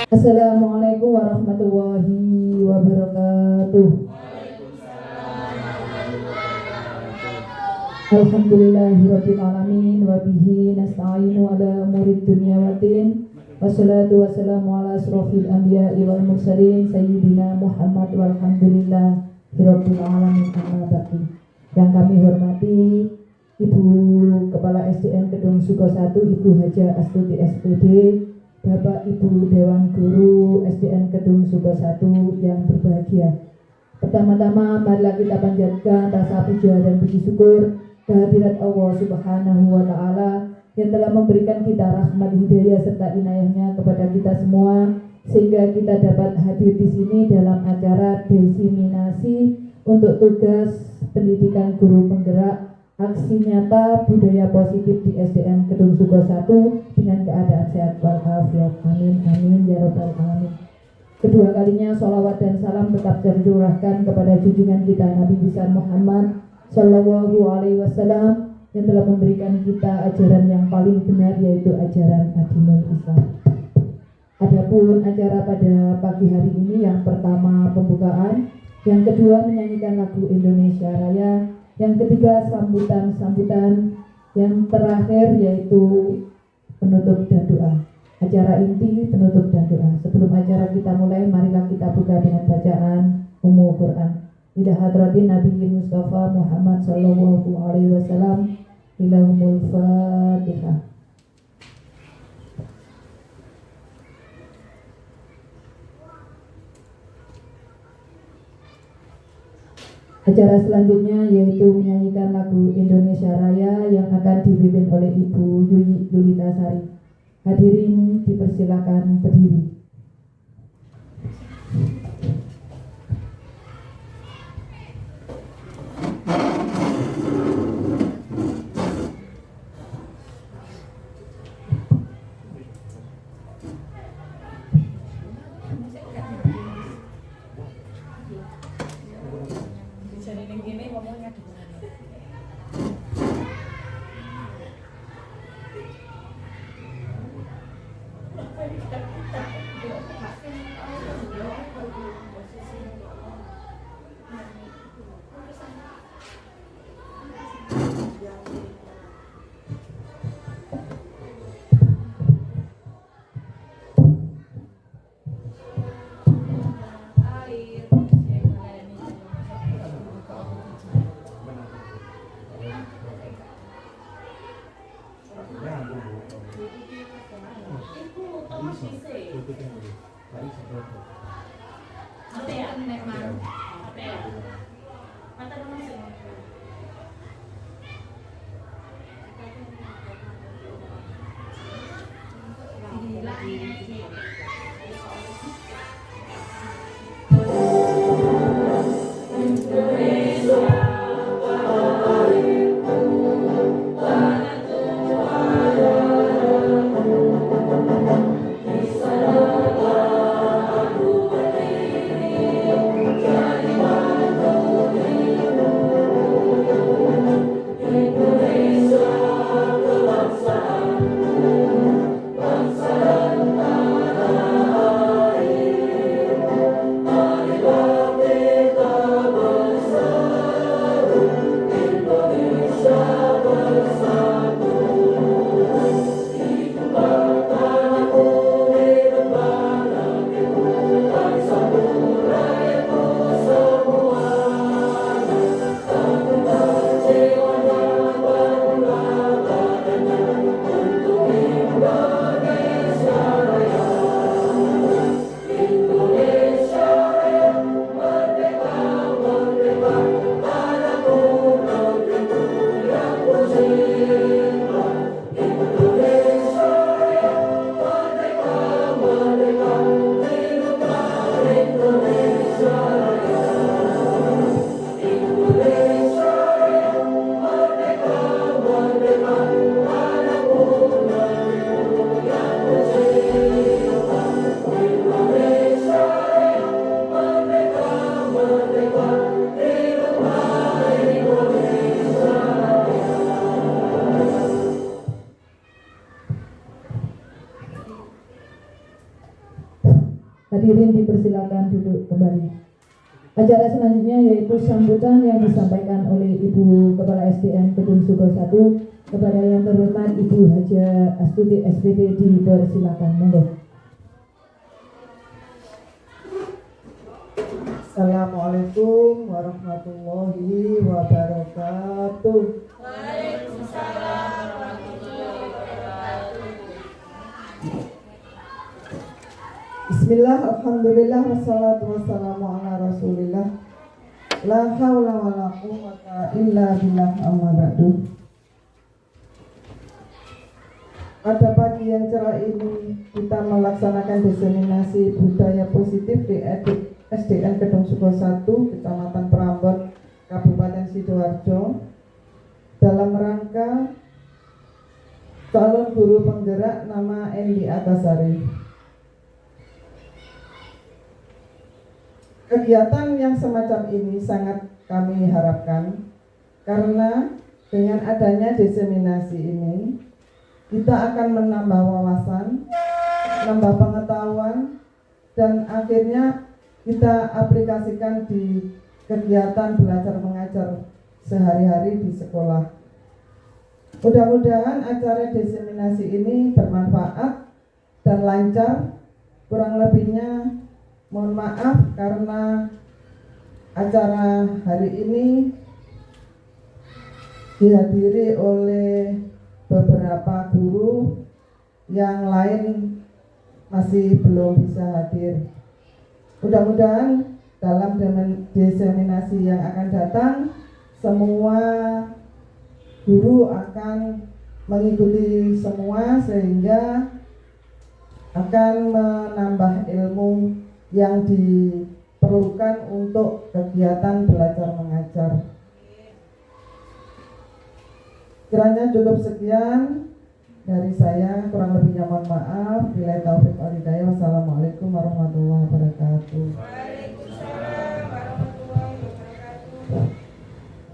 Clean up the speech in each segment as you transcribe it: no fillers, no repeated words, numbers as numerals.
Assalamualaikum warahmatullahi wabarakatuh. Alhamdulillahirabbil alamin wa bihi nasta'inu ala umurid dunya waddin. Wassalatu wassalamu ala asrofil anbiya'i wal mursalin sayyidina Muhammad walhamdulillahirabbil alamin amma ba'du. Yang kami hormati Ibu Kepala SDN Kedung Suko 1 Ibu Haja Astuti SPD, Bapak Ibu Dewan Guru SDN Kedung Suko 1 yang berbahagia. Pertama-tama marilah kita panjatkan rasa puja dan puji syukur kehadirat Allah Subhanahu wa Ta'ala yang telah memberikan kita rahmat hidayah serta inayahnya kepada kita semua, sehingga kita dapat hadir di sini dalam acara diseminasi untuk tugas pendidikan guru penggerak aksi nyata budaya positif di SDN Kedung Suko 1 dengan keadaan sehat walafiat. Amin amin ya rabbal alamin. Kedua kalinya sholawat dan salam tetap tercurahkan kepada junjungan kita Nabi besar Muhammad Sallallahu Alaihi Wasallam yang telah memberikan kita ajaran yang paling benar, yaitu ajaran Adinul Islam. Adapun acara pada pagi hari ini, yang pertama pembukaan, yang kedua menyanyikan lagu Indonesia Raya, yang ketiga sambutan-sambutan, yang terakhir yaitu penutup dan doa. Acara inti, penutup dan doa. Sebelum acara kita mulai, marilah kita buka dengan bacaan Ummul Quran. Ila hadratin Nabi Mustafa Muhammad Sallallahu Alaihi Wasallam. Ilahumul Fatihah. Acara selanjutnya yaitu menyanyikan lagu Indonesia Raya yang akan dipimpin oleh Ibu Yuyi Lulita Sari. Hadirin dipersilakan berdiri. Hadirin dipersilakan duduk kembali. Acara selanjutnya yaitu sambutan yang disampaikan oleh Ibu Kepala SDN Kedung Suko 1 kepada yang terhormat Ibu Haja Astuti SPD, dipersilakan. Monggo. Assalamualaikum warahmatullahi wabarakatuh. Waalaikumsalam warahmatullahi wabarakatuh. Bismillah, alhamdulillah, wassalatu wassalamu ala rasulillah. La hawla wa la quwwata illa billah, amma ba'du. Pada pagi yang cerah ini kita melaksanakan diseminasi budaya positif di SDN Kedung Suko 1, Kecamatan Prambon, Kabupaten Sidoarjo, dalam rangka calon guru penggerak nama Endi Atasari. Kegiatan yang semacam ini sangat kami harapkan karena dengan adanya diseminasi ini kita akan menambah wawasan, menambah pengetahuan, dan akhirnya kita aplikasikan di kegiatan belajar mengajar sehari-hari di sekolah. Mudah-mudahan acara diseminasi ini bermanfaat dan lancar. Kurang lebihnya mohon maaf karena acara hari ini dihadiri oleh beberapa guru, yang lain masih belum bisa hadir. Mudah-mudahan dalam diseminasi yang akan datang semua guru akan mengikuti semua sehingga akan menambah ilmu yang diperlukan untuk kegiatan belajar mengajar. Kiranya cukup sekian dari saya, kurang lebihnya mohon maaf. Billahi taufik wal hidayah. Wassalamualaikum warahmatullahi wabarakatuh. Waalaikumsalam warahmatullahi wabarakatuh.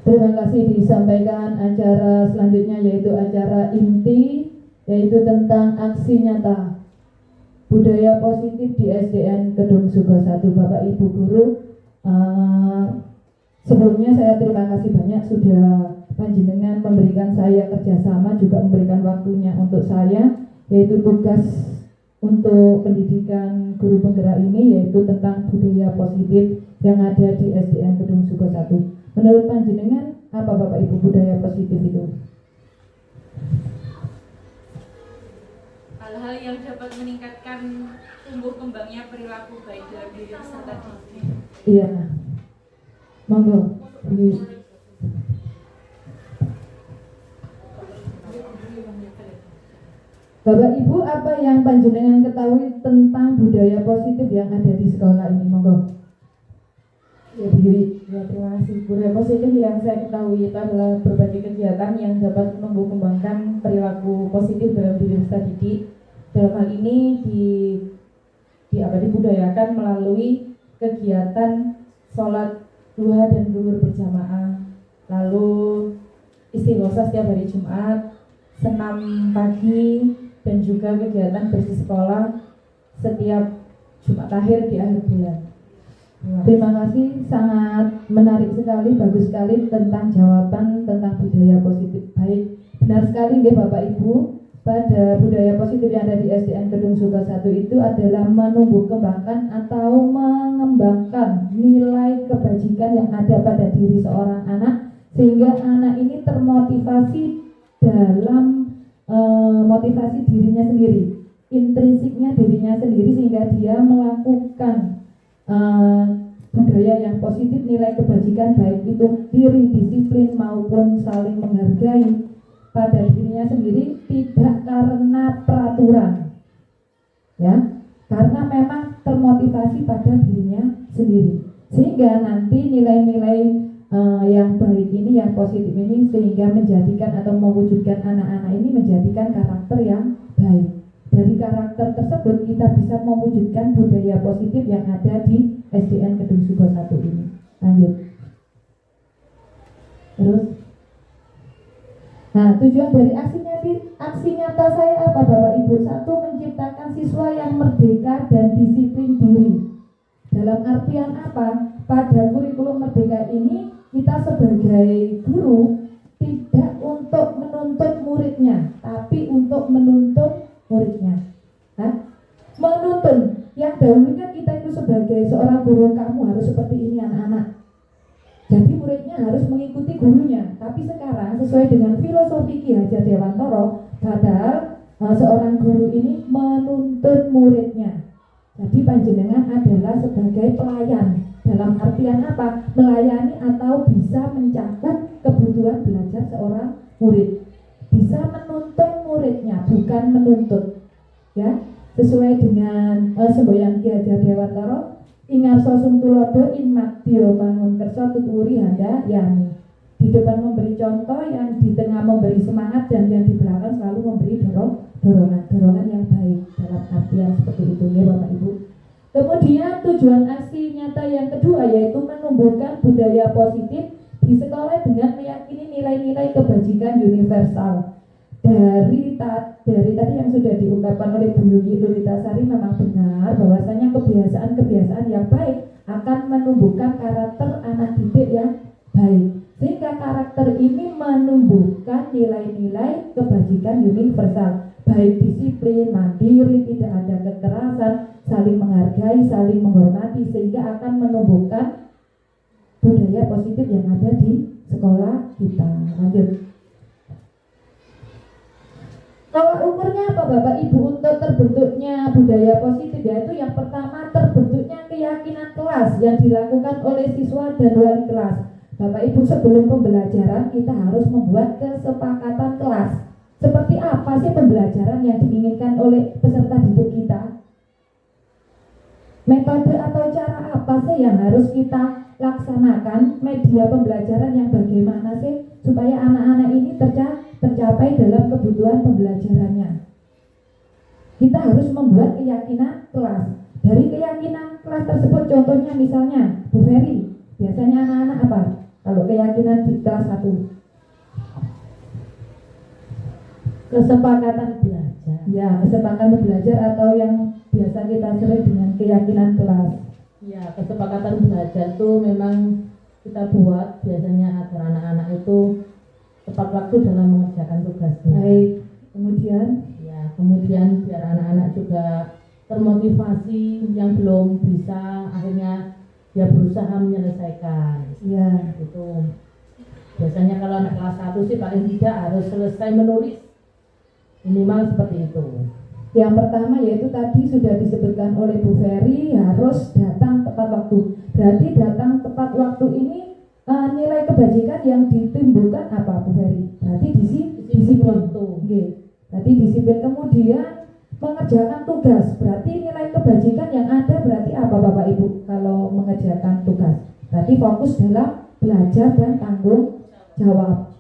Terima kasih. Disampaikan acara selanjutnya yaitu acara inti, yaitu tentang aksi nyata budaya positif di SDN Kedung Suko 1. Bapak Ibu guru, sebelumnya saya terima kasih banyak sudah panjenengan memberikan saya kerjasama, juga memberikan waktunya untuk saya, yaitu tugas untuk pendidikan guru penggerak ini, yaitu tentang budaya positif yang ada di SDN Kedung Suko 1. Menurut panjenengan, apa Bapak Ibu budaya positif itu? Hal-hal yang dapat meningkatkan tumbuh kembangnya perilaku baik dalam diri peserta didik. Iya, monggo. Bapak Ibu, apa yang panjenengan ketahui tentang budaya positif yang ada di sekolah ini? Monggo. Ya, Bu Yui. Ya, terima kasih. Budaya positif yang saya ketahui itu adalah berbagai kegiatan yang dapat menumbuh kembangkan perilaku positif dalam diri peserta didik. Dalam hal ini dibudayakan melalui kegiatan sholat duha dan zuhur berjamaah, lalu istighosa setiap hari Jumat, senam pagi, dan juga kegiatan bersih sekolah setiap Jumat akhir di akhir bulan. Terima kasih, sangat menarik sekali, bagus sekali tentang jawaban tentang budaya positif. Baik, benar sekali nggih Bapak Ibu, pada budaya positif yang ada di SDN Kedung Suko 1 itu adalah menumbuh kembangkan atau mengembangkan nilai kebajikan yang ada pada diri seorang anak, sehingga anak ini termotivasi dalam motivasi dirinya sendiri, intrinsiknya dirinya sendiri, sehingga dia melakukan budaya yang positif, nilai kebajikan baik itu diri, disiplin maupun saling menghargai pada dirinya sendiri, tidak karena peraturan, ya, karena memang termotivasi pada dirinya sendiri, sehingga nanti nilai-nilai yang baik ini, yang positif ini, sehingga menjadikan atau mewujudkan anak-anak ini menjadikan karakter yang baik. Dari karakter tersebut kita bisa mewujudkan budaya positif yang ada di SDN Kedung Suko 1 ini. Lanjut. Terus, nah tujuan dari aksi nyata saya apa Bapak Ibu? Satu, menciptakan menciptakan siswa yang merdeka dan disiplin diri. Dalam artian apa? Pada kurikulum merdeka ini kita sebagai guru tidak untuk menuntut muridnya, tapi untuk menuntut muridnya. Menuntun. Yang dahulunya kita itu sebagai seorang guru, kamu harus seperti ini anak-anak. Jadi muridnya harus mengikuti gurunya. Tapi sekarang sesuai dengan filosofi Ki Hajar Dewantara, padahal seorang guru ini menuntun muridnya. Jadi panjenengan adalah sebagai pelayan. Dalam artian apa? Melayani atau bisa mencakup kebutuhan belajar seorang murid. Bisa menuntun muridnya, bukan menuntut. Ya, sesuai dengan semboyan Ki Hajar Dewantara, ingarso sung tulodo in madya mangun kersa tuturi handa yani. Di depan memberi contoh, yang di tengah memberi semangat, dan yang di belakang selalu memberi dorongan yang baik. Dalam artian seperti itu ya Bapak Ibu. Kemudian tujuan aksi nyata yang kedua yaitu menumbuhkan budaya positif di sekolah dengan meyakini nilai-nilai kebajikan universal. Dari tadi yang sudah diungkapkan oleh Bu Yuyi Lulitasari, memang benar bahwasanya kebiasaan-kebiasaan yang baik akan menumbuhkan karakter anak didik yang baik. Sehingga karakter ini menumbuhkan nilai-nilai kebajikan universal, baik disiplin, mandiri, tidak ada kekerasan, saling menghargai, saling menghormati, sehingga akan menumbuhkan budaya positif yang ada di sekolah kita. Lanjut. Tolak ukurnya apa Bapak Ibu untuk terbentuknya budaya positif? Yaitu yang pertama, terbentuknya keyakinan kelas yang dilakukan oleh siswa dan wali kelas. Bapak Ibu, sebelum pembelajaran kita harus membuat kesepakatan kelas. Seperti apa sih pembelajaran yang diinginkan oleh peserta didik kita? Metode atau cara apa sih yang harus kita laksanakan? Media pembelajaran yang bagaimana sih supaya anak-anak ini tercapai dalam kebutuhan pembelajarannya? Kita harus membuat keyakinan kelas. Dari keyakinan kelas tersebut, contohnya misalnya Bu Ferry, biasanya anak-anak apa? Kalau keyakinan di kelas 1, kesepakatan belajar. ya, kesepakatan belajar atau yang biasa kita sering dengan keyakinan kelas. Ya, kesepakatan belajar itu memang kita buat biasanya agar anak-anak itu tepat waktu dalam mengerjakan tugasnya. Baik, kemudian Ya, kemudian biar anak-anak juga termotivasi, yang belum bisa akhirnya dia berusaha menyelesaikan. ya, Itu biasanya kalau anak kelas 1 sih paling tidak harus selesai menulis, minimal seperti itu. yang pertama yaitu tadi sudah disebutkan oleh Bu Ferry, harus datang tepat waktu. Berarti datang tepat waktu ini nilai kebajikan yang ditimbulkan apa Bu Ferry? Berarti disiplin. Oke. Berarti disiplin. Kemudian mengerjakan tugas. Berarti nilai kebajikan yang ada berarti apa Bapak Ibu kalau mengerjakan tugas? Berarti fokus dalam belajar dan tanggung jawab.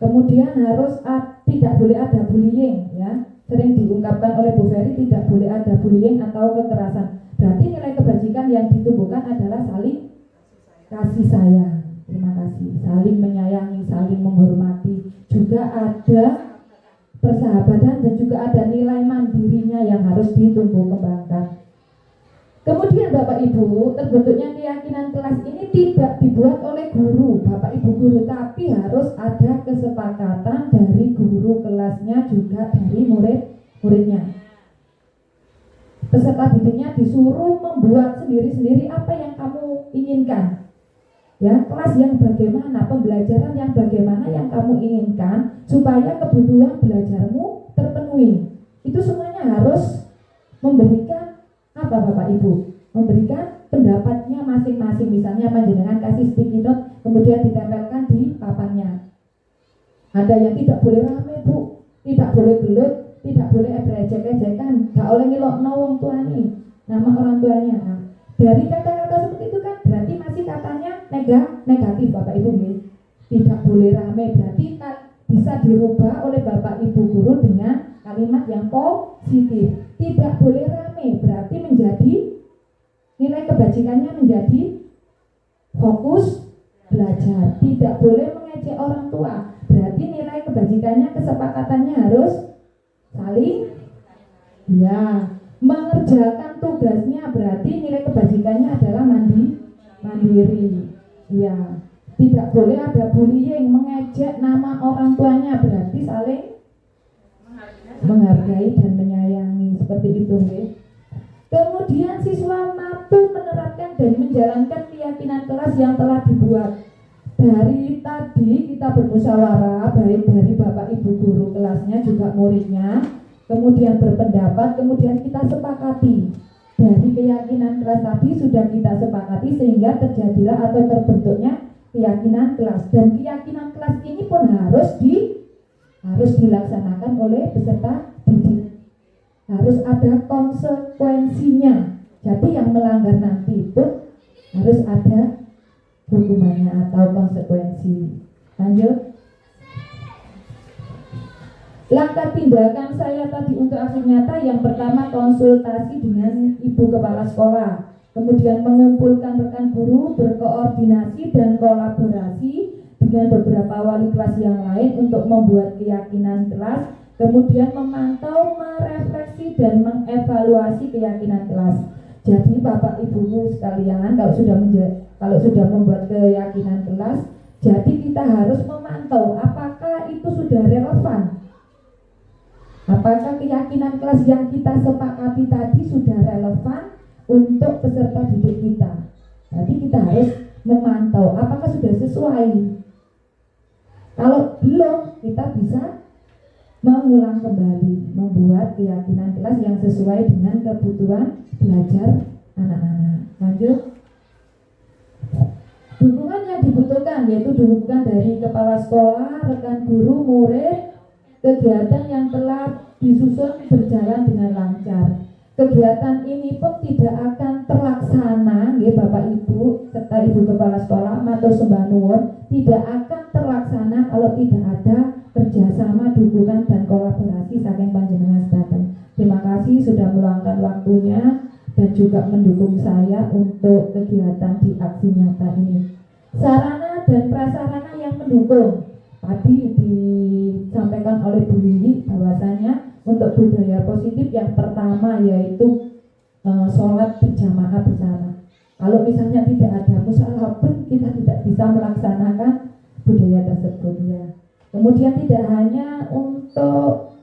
Kemudian harus tidak boleh ada bullying, ya. Sering diungkapkan oleh Bu Ferry, tidak boleh ada bullying atau kekerasan. Berarti nilai kebajikan yang ditumbuhkan adalah saling kasih sayang. Terima kasih. Saling menyayangi, saling menghormati. Juga ada persahabatan dan juga ada nilai mandirinya yang harus ditumbuh kembangkan. Kemudian Bapak Ibu, terbentuknya keyakinan kelas ini tidak dibuat oleh guru, Bapak Ibu guru, tapi harus ada kesepakatan dari guru kelasnya juga dari murid-muridnya. Peserta didiknya disuruh membuat sendiri-sendiri apa yang kamu inginkan. Ya, kelas yang bagaimana, pembelajaran yang bagaimana yang kamu inginkan supaya kebutuhan belajarmu terpenuhi. Itu semuanya harus memberikan apa Bapak Ibu? Memberikan pendapatnya masing-masing. Misalnya panjenengan kasih sticky note kemudian ditempelkan di papannya. Ada yang tidak boleh rame Bu, tidak boleh gelut, tidak boleh ejek-ejekan, gak oleh ngilokno wong tuane, nama orang tuanya. Nah, dari kata-kata seperti itu kan berarti masih katanya negatif Bapak Ibu nih. Tidak boleh rame berarti bisa dirubah oleh Bapak Ibu guru dengan kalimat yang positif. Tidak boleh rame berarti menjadi nilai kebajikannya menjadi fokus belajar. Tidak boleh mengejek orang tua berarti nilai kebajikannya, kesepakatannya harus saling Ya, mengerjakan tugasnya berarti nilai kebajikannya adalah mandiri. Ya, tidak boleh ada bullying, mengejek nama orang tuanya, berarti saling menghargai dan menyayangi, seperti itu nggih. Kemudian siswa mampu menerapkan dan menjalankan keyakinan kelas yang telah dibuat. Dari tadi kita bermusyawarah, baik dari Bapak Ibu guru kelasnya juga muridnya, kemudian berpendapat, kemudian kita sepakati. Dari keyakinan kelas tadi sudah kita sepakati sehingga terjadilah atau terbentuknya keyakinan kelas, dan keyakinan kelas ini pun harus dilaksanakan oleh peserta didik. Harus ada konsekuensinya. Jadi yang melanggar nanti pun harus ada hukumannya atau konsekuensi. Lanjut. Langkah tindakan saya tadi untuk aksi nyata, yang pertama konsultasi dengan ibu kepala sekolah, kemudian mengumpulkan rekan guru, berkoordinasi dan kolaborasi dengan beberapa wali kelas yang lain untuk membuat keyakinan kelas, kemudian memantau, merefleksi dan mengevaluasi keyakinan kelas. Jadi Bapak Ibu sekalian, kalau sudah membuat keyakinan kelas, jadi kita harus memantau apakah itu sudah relevan. Apakah keyakinan kelas yang kita sepakati tadi sudah relevan untuk peserta didik kita. Jadi kita harus memantau apakah sudah sesuai. Kalau belum, kita bisa mengulang kembali, membuat keyakinan kelas yang sesuai dengan kebutuhan belajar anak-anak. Lanjut. Dukungan yang dibutuhkan yaitu dukungan dari kepala sekolah, rekan guru, murid. Kegiatan yang telah disusun berjalan dengan lancar. Kegiatan ini pun tidak akan terlaksana, ya Bapak Ibu serta Ibu Kepala Sekolah, matur sembah nuwun, tidak akan terlaksana kalau tidak ada kerjasama, dukungan dan kolaborasi saking panjenengan sedaten. Terima kasih sudah meluangkan waktunya dan juga mendukung saya untuk kegiatan di aksi nyata ini. Sarana dan prasarana yang mendukung. Tadi disampaikan oleh Bu Lili bahwasanya untuk budaya positif yang pertama yaitu sholat berjamaah bersama. Kalau misalnya tidak ada musyawarah pun kita tidak bisa melaksanakan budaya tersebut ya. Kemudian tidak hanya untuk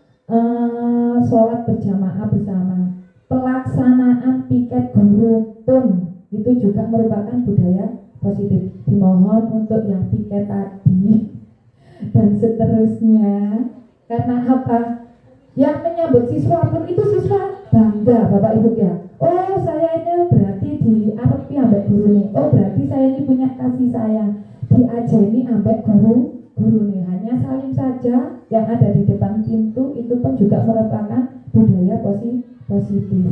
sholat berjamaah bersama, pelaksanaan piket guru pun itu juga merupakan budaya positif. Dimohon untuk yang piket tadi dan seterusnya, karena apa? Yang menyambut siswa pun itu siswa bangga Bapak Ibu ya. Oh saya ini berarti diarepi ambek guru nih. Oh berarti saya ini punya kasih sayang, diajeni ambek guru nih. Hanya saling saja yang ada di depan pintu itu pun juga merupakan budaya positif.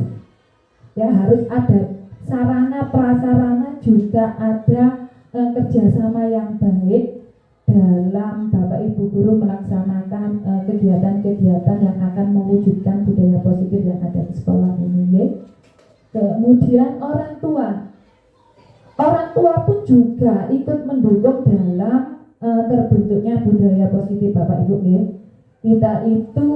Ya harus ada sarana prasarana, juga ada kerjasama yang baik dalam Bapak Ibu guru melaksanakan kegiatan-kegiatan yang akan mewujudkan budaya positif yang ada di sekolah ini ya. Kemudian orang tua pun juga ikut mendukung dalam terbentuknya budaya positif Bapak Ibu ya. Kita itu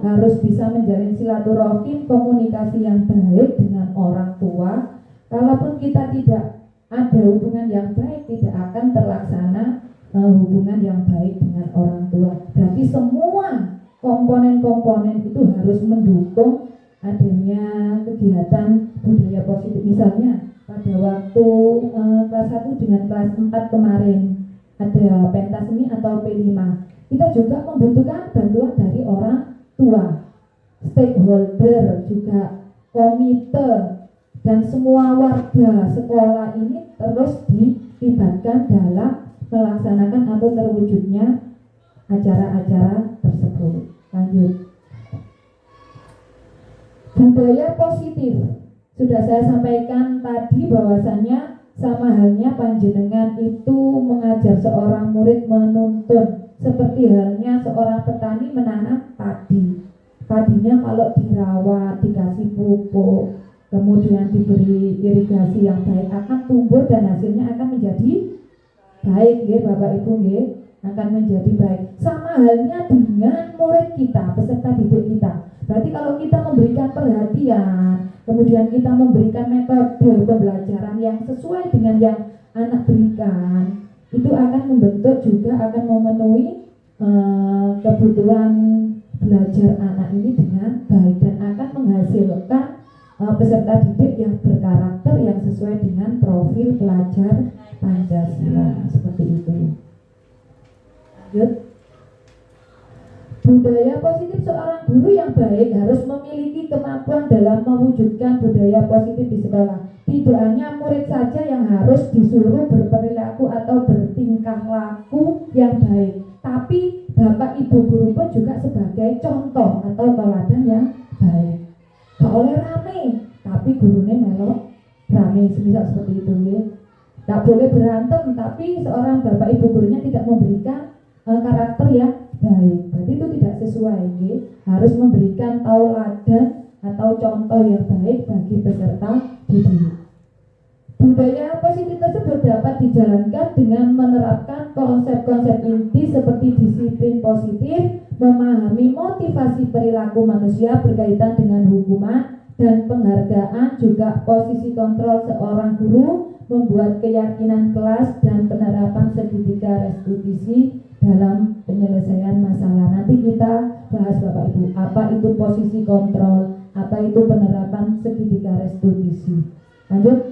harus bisa menjalin silaturahim, komunikasi yang baik dengan orang tua. Kalaupun kita tidak ada hubungan yang baik, tidak akan terlaksana hubungan yang baik dengan orang tua. Berarti semua komponen-komponen itu harus mendukung adanya kegiatan budaya positif. Misalnya pada waktu kelas 1 dengan kelas 4 kemarin ada pentas seni atau P5, kita juga membutuhkan bantuan dari orang tua, stakeholder, juga komite, dan semua warga sekolah ini terus dilibatkan dalam melaksanakan atau terwujudnya acara-acara tersebut. Lanjut. Budaya positif. Sudah saya sampaikan tadi bahwasanya sama halnya panjenengan itu mengajar seorang murid menuntun, seperti halnya seorang petani menanam padi. Padinya kalau dirawat, dikasih pupuk, kemudian diberi irigasi yang baik, akan tumbuh dan hasilnya akan menjadi baik ya Bapak Ibu ya, akan menjadi baik. Sama halnya dengan murid kita, peserta didik kita. Berarti kalau kita memberi memberikan perhatian, kemudian kita memberikan metode pembelajaran yang sesuai dengan yang anak berikan, itu akan membentuk juga akan memenuhi kebutuhan belajar anak ini dengan baik dan akan menghasilkan peserta didik yang berkarakter yang sesuai dengan profil pelajar Pancasila, seperti itu. Lanjut. Budaya positif seorang guru yang baik harus memiliki kemampuan dalam mewujudkan budaya positif di sekolah. Tidak hanya murid saja yang harus disuruh berperilaku atau bertingkah laku yang baik, tapi bapak ibu guru pun juga sebagai contoh atau teladan yang baik. Gak oleh rame, tapi gurunya melok rame, semisal seperti itu ya. Gak boleh berantem, tapi seorang bapak ibu gurunya tidak memberikan karakter yang baik, berarti itu tidak sesuai ya. Harus memberikan tauladan atau contoh yang baik bagi peserta didik. Budaya positif tersebut dapat dijalankan dengan menerapkan konsep-konsep inti seperti disiplin positif, memahami motivasi perilaku manusia berkaitan dengan hukuman dan penghargaan, juga posisi kontrol seorang guru, membuat keyakinan kelas dan penerapan segitiga restitusi dalam penyelesaian masalah. Nanti kita bahas Bapak Ibu, apa itu posisi kontrol, apa itu penerapan segitiga restitusi. Lanjut.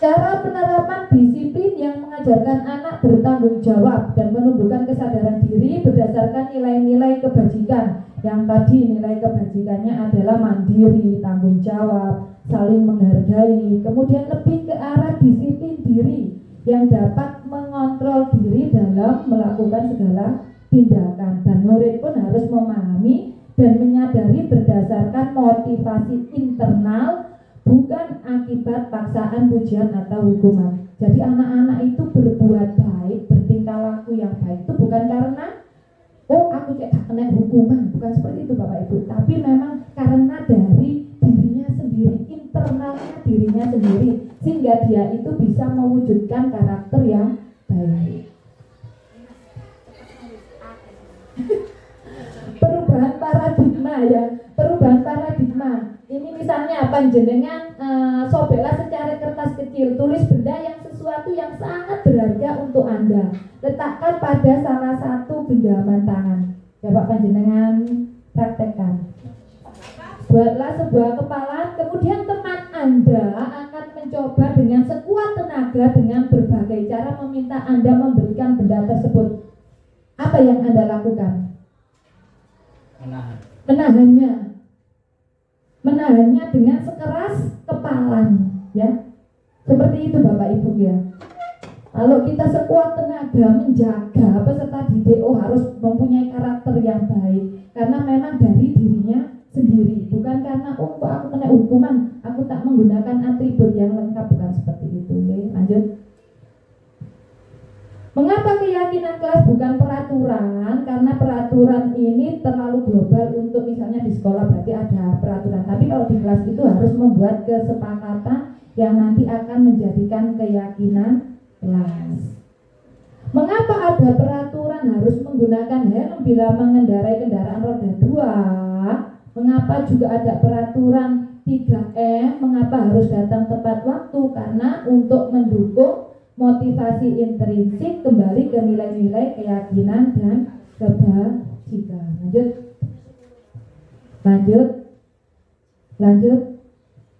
Cara penerapan disiplin yang mengajarkan anak bertanggung jawab dan menumbuhkan kesadaran diri berdasarkan nilai-nilai kebajikan. Yang tadi nilai kebajikannya adalah mandiri, tanggung jawab, saling menghargai, kemudian lebih ke arah disiplin diri yang dapat mengontrol diri dalam melakukan segala tindakan, dan murid pun harus memahami dan menyadari berdasarkan motivasi internal, bukan akibat paksaan, pujian atau hukuman. Jadi anak-anak itu berbuat baik, bertingkah laku yang baik itu bukan karena aku kayak kena hukuman, bukan seperti itu Bapak Ibu, tapi memang karena dari dirinya sendiri, internalnya dirinya sendiri, sehingga dia itu bisa mewujudkan karakter yang baik. Perubahan paradigma ya, perubahan paradigma. Ini misalnya panjenengan sobeklah secara kertas kecil, tulis benda yang sesuatu yang sangat berharga untuk Anda, letakkan pada salah satu genggaman tangan. Coba panjenengan praktekkan. Buatlah sebuah kepalan, kemudian teman Anda akan mencoba dengan sekuat tenaga dengan berbagai cara meminta Anda memberikan benda tersebut. Apa yang Anda lakukan? Menahannya dengan sekeras kepalan, ya. Seperti itu Bapak Ibu ya. Kalau kita sekuat tenaga menjaga peserta didik, harus mempunyai karakter yang baik, karena memang dari dirinya sendiri, bukan karena kok aku kena hukuman, aku tak menggunakan atribut yang lengkap, bukan seperti itu. Oke, lanjut. Mengapa keyakinan kelas bukan peraturan? Karena peraturan ini terlalu global untuk misalnya di sekolah berarti ada peraturan, tapi kalau di kelas itu harus membuat kesepakatan yang nanti akan menjadikan keyakinan kelas. Mengapa ada peraturan harus menggunakan helm bila mengendarai kendaraan roda 2? Mengapa juga ada peraturan 3M? Mengapa harus datang tepat waktu? Karena untuk mendukung motivasi intrinsik kembali ke nilai-nilai keyakinan dan kebajikan. Lanjut.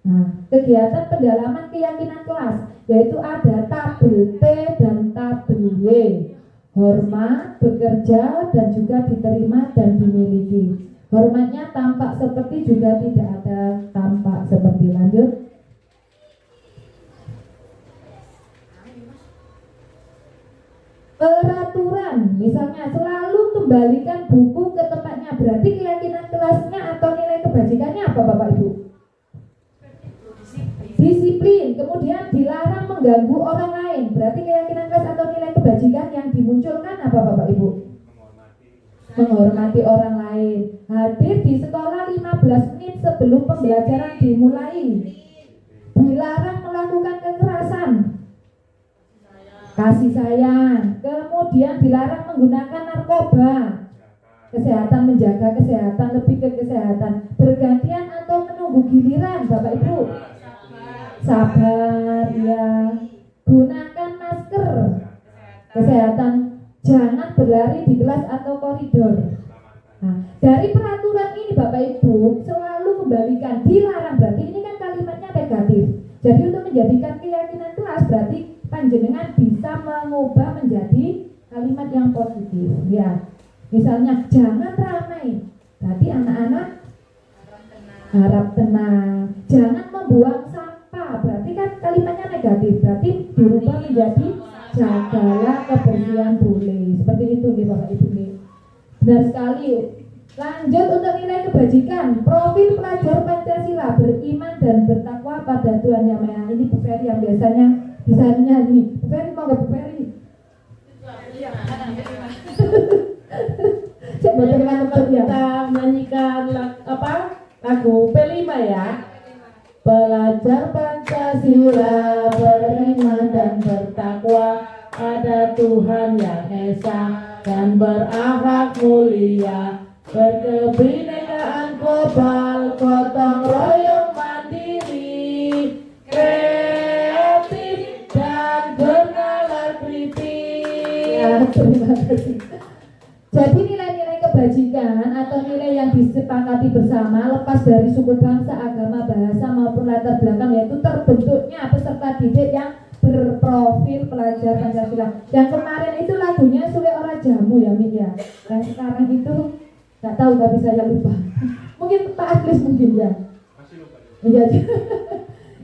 Nah, kegiatan pendalaman keyakinan kelas yaitu ada tabel T dan tabel Y. Hormat, bekerja, dan juga diterima dan dimiliki. Hormatnya tampak seperti, juga tidak ada tampak seperti. Lanjut. Peraturan, misalnya selalu kembalikan buku ke tempatnya, berarti keyakinan kelasnya atau nilai kebajikannya apa Bapak Ibu? Disiplin. Kemudian dilarang mengganggu orang lain, berarti keyakinan kelas atau nilai kebajikan yang dimunculkan apa Bapak Ibu? Menghormati orang lain. Hadir di sekolah 15 menit sebelum pembelajaran dimulai. Dilarang melakukan kekerasan, kasih sayang. Kemudian dilarang menggunakan narkoba, kesehatan, menjaga kesehatan, lebih ke kesehatan, bergantian atau menunggu giliran Bapak Ibu? Sabar ya. Gunakan masker, kesehatan, jangan berlari di kelas atau koridor. Nah, dari peraturan ini Bapak Ibu selalu kembalikan dilarang, berarti ini kan kalimatnya negatif. Jadi untuk menjadikan keyakinan kelas berarti panjenengan bisa mengubah menjadi kalimat yang positif ya. Misalnya jangan ramai, berarti anak-anak harap tenang. Jangan membuang sampah, berarti kan kalimatnya negatif, berarti dirubah menjadi jagalah kebersihan boleh. Seperti itu nih Bapak Ibu nih. Benar sekali. Lanjut untuk nilai kebajikan. Profil pelajar Pancasila beriman dan bertakwa pada Tuhan Yang Maha. Ini Bu Ferry yang biasanya bisa nyanyi. Bu Ferry mau nggak Bu Ferry? Kita menyanyikan lagu P5 ya. Pelajar Pancasila beriman dan bertakwa pada Tuhan Yang Esa dan berakhlak mulia, berkebinekaan global, gotong royong mandiri, kreatif dan bernalar kritis. Ya, terima kasih. Jadi nilai-nilai kebajikan atau nilai yang disepakati bersama lepas dari suku bangsa, agama, bahasa maupun latar belakang, yaitu terbentuknya peserta didik yang berprofil pelajar Pancasila. Yang kemarin itu lagunya Sule Ora Jamu ya Min ya. Yang sekarang itu nggak tahu, tapi saya lupa. Mungkin Pak Agnes mungkin ya. Iya.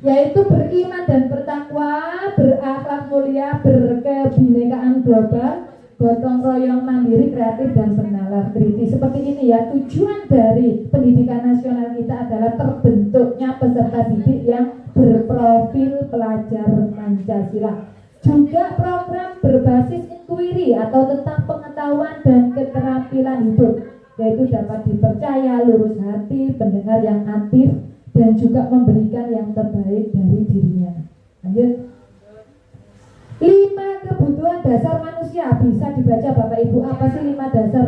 Yaitu beriman dan bertakwa, berakhlak mulia, berkebinekaan global, gotong royong mandiri, kreatif dan bernalar kritis. Seperti ini ya, tujuan dari pendidikan nasional kita adalah terbentuknya peserta didik yang berprofil pelajar Pancasila. Juga program berbasis inquiry atau tentang pengetahuan dan keterampilan hidup, yaitu dapat dipercaya, lurus hati, pendengar yang aktif, dan juga memberikan yang terbaik dari dirinya. Lanjut. 5 kebutuhan dasar manusia bisa dibaca Bapak Ibu. Apa sih 5 dasar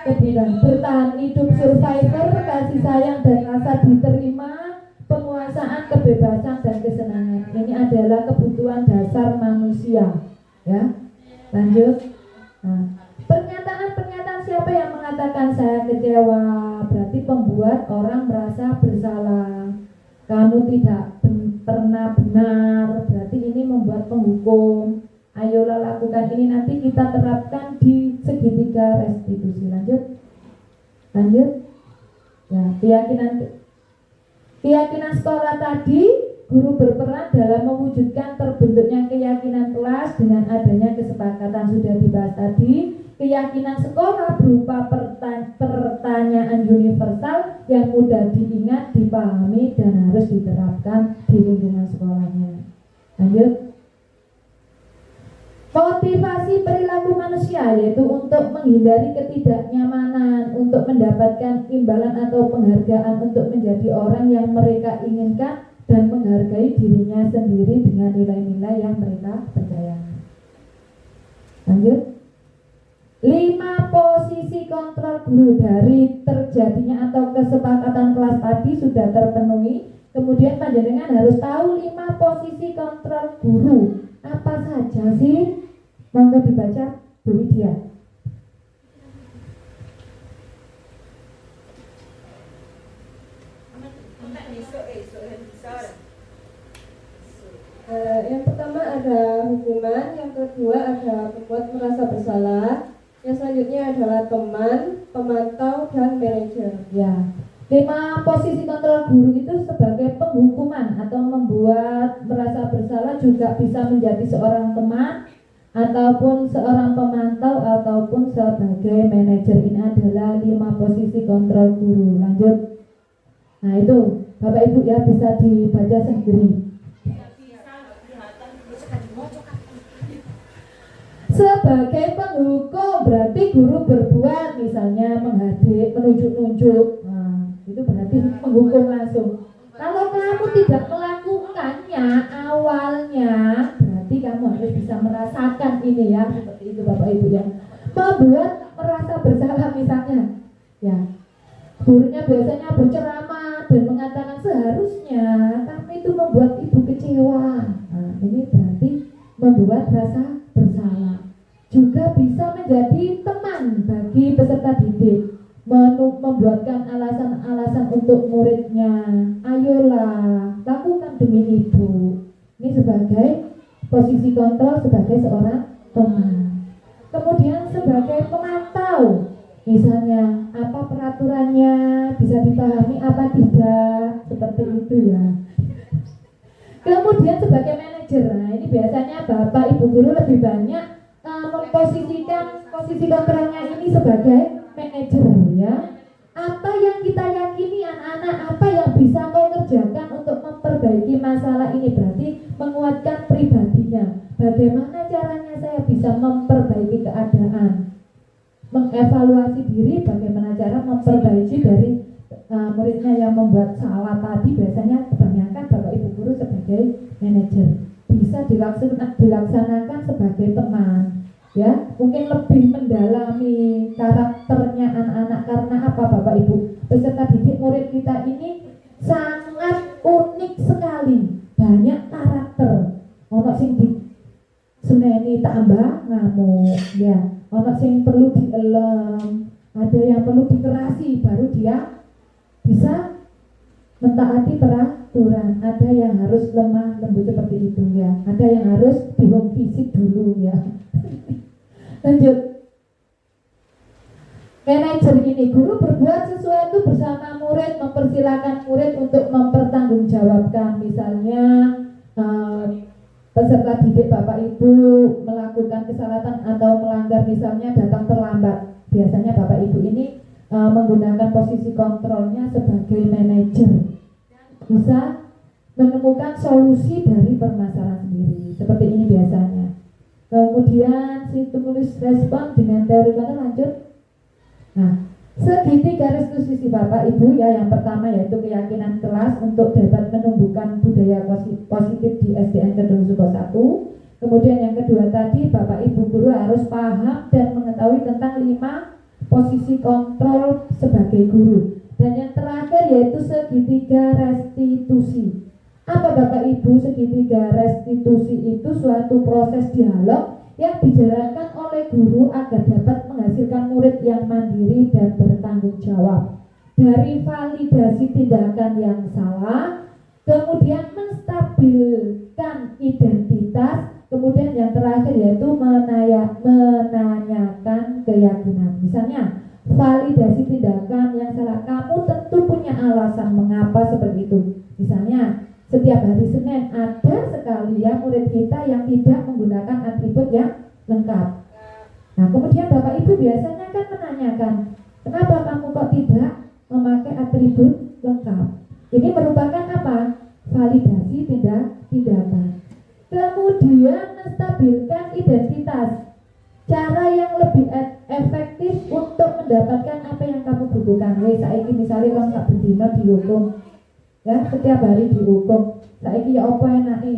kebutuhan? Bertahan hidup, survivor, kasih sayang dan rasa diterima, penguasaan, kebebasan dan kesenangan. Ini adalah kebutuhan dasar manusia. Ya, lanjut. Nah, pernyataan siapa yang mengatakan saya kecewa? Berarti pembuat orang merasa bersalah. Kamu tidak pernah benar, berarti ini membuat penghukum. Ayolah lakukan ini, nanti kita terapkan di segitiga restitusi. Lanjut ya, keyakinan sekolah tadi, guru berperan dalam mewujudkan terbentuknya keyakinan kelas dengan adanya kesepakatan sudah dibahas tadi. Keyakinan sekolah berupa pertanyaan universal yang mudah diingat, dipahami, dan harus diterapkan di lingkungan sekolahnya. Lanjut. Motivasi perilaku manusia, yaitu untuk menghindari ketidaknyamanan, untuk mendapatkan imbalan atau penghargaan, untuk menjadi orang yang mereka inginkan, dan menghargai dirinya sendiri dengan nilai-nilai yang mereka percaya. Lanjut. 5 posisi kontrol guru. Dari terjadinya atau kesepakatan kelas tadi sudah terpenuhi. Kemudian panjenengan harus tahu 5 posisi kontrol guru. Apa saja sih? Monggo dibaca Bu Widya. Yang pertama ada hukuman, yang kedua ada membuat merasa bersalah, yang selanjutnya adalah teman, pemantau, dan manajer. Ya, 5 posisi kontrol guru itu sebagai penghukuman atau membuat merasa bersalah, juga bisa menjadi seorang teman ataupun seorang pemantau ataupun sebagai manajer. Ini adalah 5 posisi kontrol guru. Lanjut. Nah itu Bapak Ibu ya, bisa dibaca sendiri. Sebagai penghukum berarti guru berbuat misalnya menghadik, menunjuk-nunjuk. Nah, itu berarti menghukum langsung. Kalau kamu tidak melakukannya awalnya, berarti kamu harus bisa merasakan ini ya, seperti itu Bapak Ibu ya. Membuat merasa bersalah misalnya, Gurunya biasanya berceramah dan mengatakan seharusnya, tapi itu membuat ibu kecewa. Nah, ini berarti membuat rasa bersalah. Juga bisa menjadi teman bagi peserta didik, membuatkan alasan-alasan untuk muridnya. Ayolah, lakukan demi ibu. Ini sebagai posisi kontrol sebagai seorang teman. Kemudian sebagai pemantau, misalnya apa peraturannya, bisa dipahami apa tidak, seperti itu ya. Kemudian sebagai manajer, nah ini biasanya bapak ibu guru lebih banyak memposisikan posisi kontrolnya ini sebagai manajer ya. Apa yang kita yakini anak-anak, apa yang bisa kau kerjakan untuk memperbaiki masalah ini, berarti menguatkan pribadinya. Bagaimana caranya saya bisa memperbaiki keadaan, mengevaluasi diri, bagaimana cara memperbaiki dari muridnya yang membuat salah tadi. Biasanya kebanyakan bapak ibu guru sebagai manajer, bisa dilaksanakan sebagai teman ya, mungkin lebih mendalami karakternya anak-anak. Karena apa bapak ibu, peserta didik murid kita ini sangat unik sekali, banyak karakter. Ono sing di seneni tambah ngamuk ya, ono sing perlu dielem, ada yang perlu dikerasi baru dia bisa mentaati peraturan, ada yang harus lemah lembut seperti itu ya, ada yang harus di home visit dulu ya. Lanjut. Manajer ini, guru berbuat sesuatu bersama murid, mempersilahkan murid untuk mempertanggungjawabkan. Misalnya peserta didik bapak ibu melakukan kesalahan atau melanggar, misalnya datang terlambat. Biasanya bapak ibu ini menggunakan posisi kontrolnya sebagai manajer, bisa menemukan solusi dari permasalahan sendiri. Seperti ini biasanya. Kemudian si penulis respon dengan teori kontrol. Lanjut. Nah, segitiga restitusi bapak ibu ya, yang pertama yaitu keyakinan kelas untuk dapat menumbuhkan budaya positif di SDN Kedung Suko 1. Kemudian yang kedua tadi, bapak ibu guru harus paham dan mengetahui tentang 5 posisi kontrol sebagai guru. Dan yang terakhir yaitu segitiga restitusi. Apa bapak ibu segitiga restitusi? Itu suatu proses dialog yang dijalankan oleh guru agar dapat menghasilkan murid yang mandiri dan bertanggung jawab. Dari validasi tindakan yang salah, kemudian menstabilkan identitas, kemudian yang terakhir yaitu menanyakan keyakinan. Misalnya validasi tindakan yang salah, kamu tentu punya alasan mengapa seperti itu. Misalnya setiap hari Senin ada sekali ya murid kita yang tidak menggunakan atribut yang lengkap. Nah, kemudian bapak ibu biasanya kan menanyakan, kenapa kamu kok tidak memakai atribut lengkap? Ini merupakan apa? Validasi tindakan. Kemudian menstabilkan identitas. Cara yang lebih efektif untuk mendapatkan apa yang kamu butuhkan. Saiki misalnya kamu tak berdina dihukum, ya setiap hari dihukum. Saiki ya apa enake?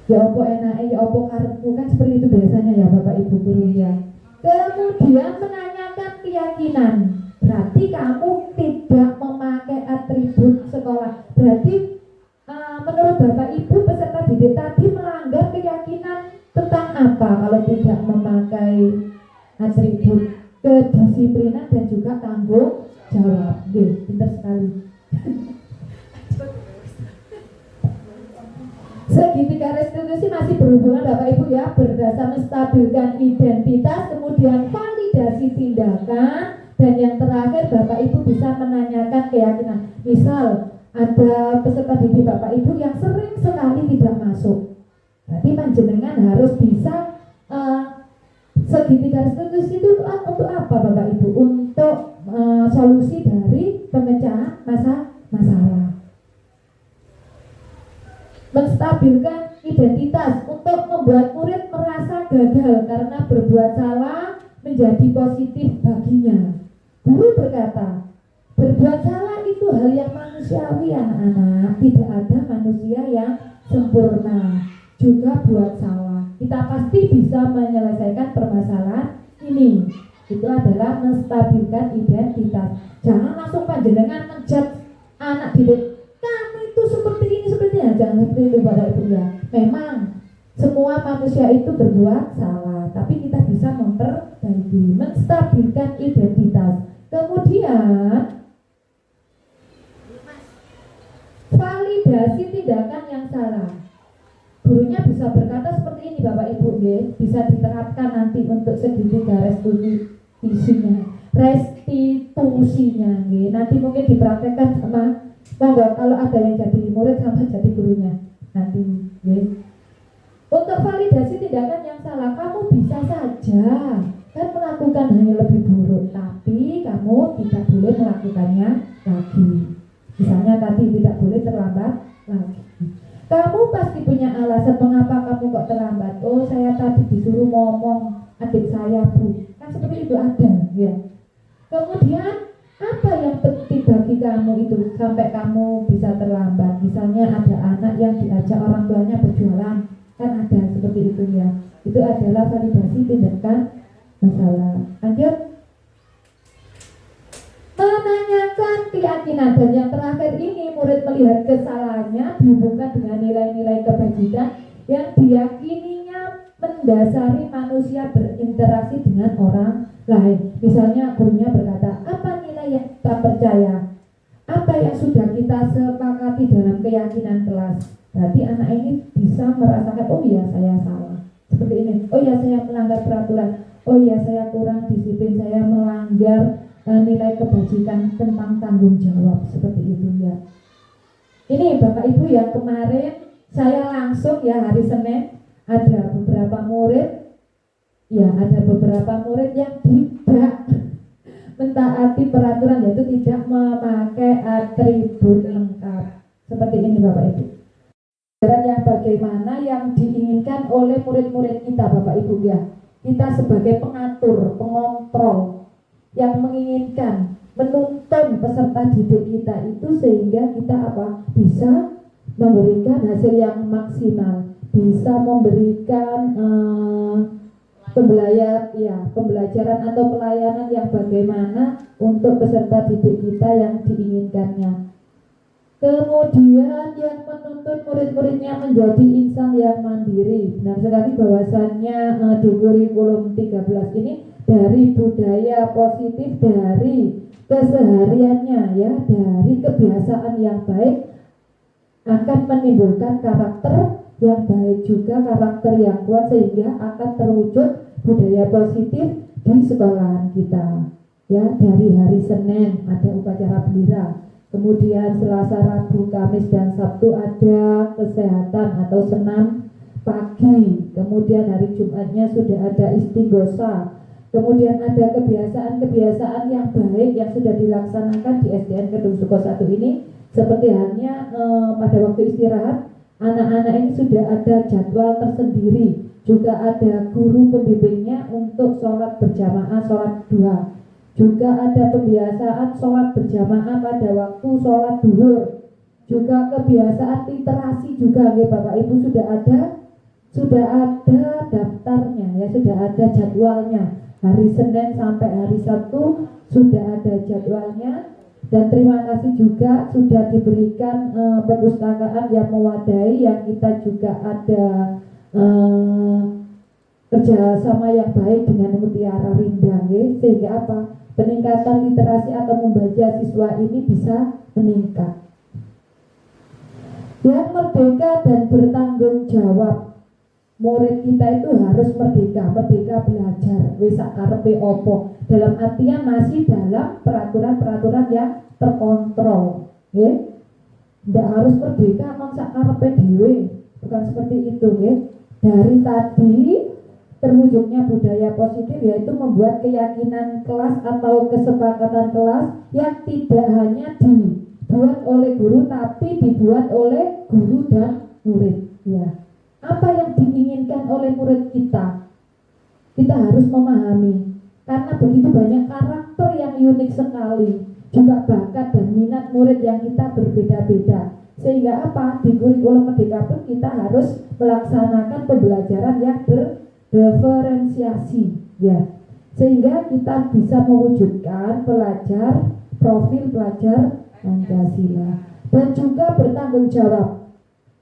Ya apa enake, ya apa karepmu, kan seperti itu biasanya ya bapak ibu guru ya. Kemudian menanyakan keyakinan. Berarti kamu tidak memakai atribut sekolah. Berarti menurut bapak ibu peserta didik tadi melanggar keyakinan tentang apa kalau tidak memakai atribut? Kedisiplinan dan juga tanggung jawab. Pintar sekali. Segitiga restitusi masih berhubungan bapak ibu ya, berdasar menstabilkan identitas, kemudian validasi tindakan, dan yang terakhir bapak ibu bisa menanyakan keyakinan. Misal ada peserta didik bapak ibu yang sering sekali tidak masuk, berarti panjenengan harus bisa segitiga restitusi itu untuk apa bapak ibu? Untuk solusi dari pemecahan masalah. Menstabilkan identitas untuk membuat murid merasa gagal karena berbuat salah menjadi positif baginya. Guru berkata, berbuat salah itu hal yang manusiawi anak-anak, tidak ada manusia yang sempurna. Juga buat salah, kita pasti bisa menyelesaikan permasalahan ini. itu adalah menstabilkan identitas. Jangan langsung panjenengan menjudge anak didik, kamu itu seperti ini seperti ini. Jangan seperti itu Bapak Ibu ya. Memang semua manusia itu berbuat salah, tapi kita bisa memperbaiki, menstabilkan identitas. Kemudian validasi tindakan yang salah. Gurunya bisa berkata seperti ini Bapak Ibu ya, bisa diterapkan nanti untuk segitiga restitusinya ya. Nanti mungkin dipraktekkan sama monggo kalau ada yang jadi murid sama jadi gurunya nanti ya. Untuk validasi tindakan yang salah, kamu bisa saja kan melakukan hanya lebih buruk, tapi kamu tidak boleh melakukannya lagi. Misalnya tadi tidak boleh terlambat lagi. Kamu pasti punya alasan mengapa kamu kok terlambat. Oh, saya tadi disuruh ngomong adik saya Bu, kan seperti itu ada ya. Kemudian apa yang penting bagi kamu itu sampai kamu bisa terlambat? Misalnya ada anak yang diajak orang tuanya berjualan, kan ada seperti itu ya. Itu adalah validasi tindakan masalah. Lanjut. Menanyakan keyakinan, dan yang terakhir ini murid melihat kesalahannya dihubungkan dengan nilai-nilai kebajikan yang diyakininya mendasari manusia berinteraksi dengan orang lain. Misalnya gurunya berkata, apa nilai yang kita percaya? Apa yang sudah kita sepakati dalam keyakinan kelas? Berarti anak ini bisa merasakan, oh iya saya salah seperti ini, oh iya saya melanggar peraturan, oh iya saya kurang disiplin, saya melanggar nilai kebajikan tentang tanggung jawab, seperti itu ya. Ini Bapak Ibu yang kemarin saya langsung ya hari Senin ada beberapa murid yang tidak mentaati peraturan, yaitu tidak memakai atribut lengkap seperti ini Bapak Ibu. Yang bagaimana yang diinginkan oleh murid-murid kita Bapak Ibu ya. Kita sebagai pengatur, pengontrol yang menginginkan menuntun peserta didik kita itu sehingga kita bisa memberikan hasil yang maksimal, bisa memberikan pembelajaran atau pelayanan yang bagaimana untuk peserta didik kita yang diinginkannya. Kemudian yang menuntun murid-muridnya menjadi insan yang mandiri. Benar sekali bahwasannya di kurikulum 13 ini dari budaya positif, dari kesehariannya ya, dari kebiasaan yang baik akan menimbulkan karakter yang baik juga, karakter yang kuat, sehingga akan terwujud budaya positif di sekolahan kita ya. Dari hari Senin ada upacara bendera, kemudian Selasa, Rabu, Kamis, dan Sabtu ada kesehatan atau senam pagi, kemudian hari Jumatnya sudah ada istighosa, kemudian ada kebiasaan-kebiasaan yang baik yang sudah dilaksanakan di SDN Kedung Suko 1 ini, seperti halnya pada waktu istirahat anak-anak ini sudah ada jadwal tersendiri, juga ada guru pembimbingnya untuk sholat berjamaah, sholat duha, juga ada pembiasaan sholat berjamaah pada waktu sholat duhur, juga kebiasaan literasi juga ya Bapak Ibu sudah ada daftarnya ya, sudah ada jadwalnya. Hari Senin sampai hari Sabtu sudah ada jadwalnya. Dan terima kasih juga sudah diberikan perpustakaan yang mewadai, yang kita juga ada kerjasama yang baik dengan Mutiara Rindang ya, sehingga peningkatan literasi atau membaca siswa ini bisa meningkat. Yang merdeka dan bertanggung jawab. Murid kita itu harus merdeka belajar, wis karepe opo, dalam artian masih dalam peraturan-peraturan yang terkontrol, ya. Tidak harus merdeka mong sak karepe dhewe, bukan seperti itu, ya. Dari tadi terwujudnya budaya positif yaitu membuat keyakinan kelas atau kesepakatan kelas yang tidak hanya dibuat oleh guru tapi dibuat oleh guru dan murid, ya. Apa yang diinginkan oleh murid kita harus memahami, karena begitu banyak karakter yang unik sekali, juga bakat dan minat murid yang kita berbeda-beda, sehingga di kurikulum merdeka pun kita harus melaksanakan pembelajaran yang berdiferensiasi ya. sehingga kita bisa mewujudkan profil pelajar Pancasila dan juga bertanggung jawab.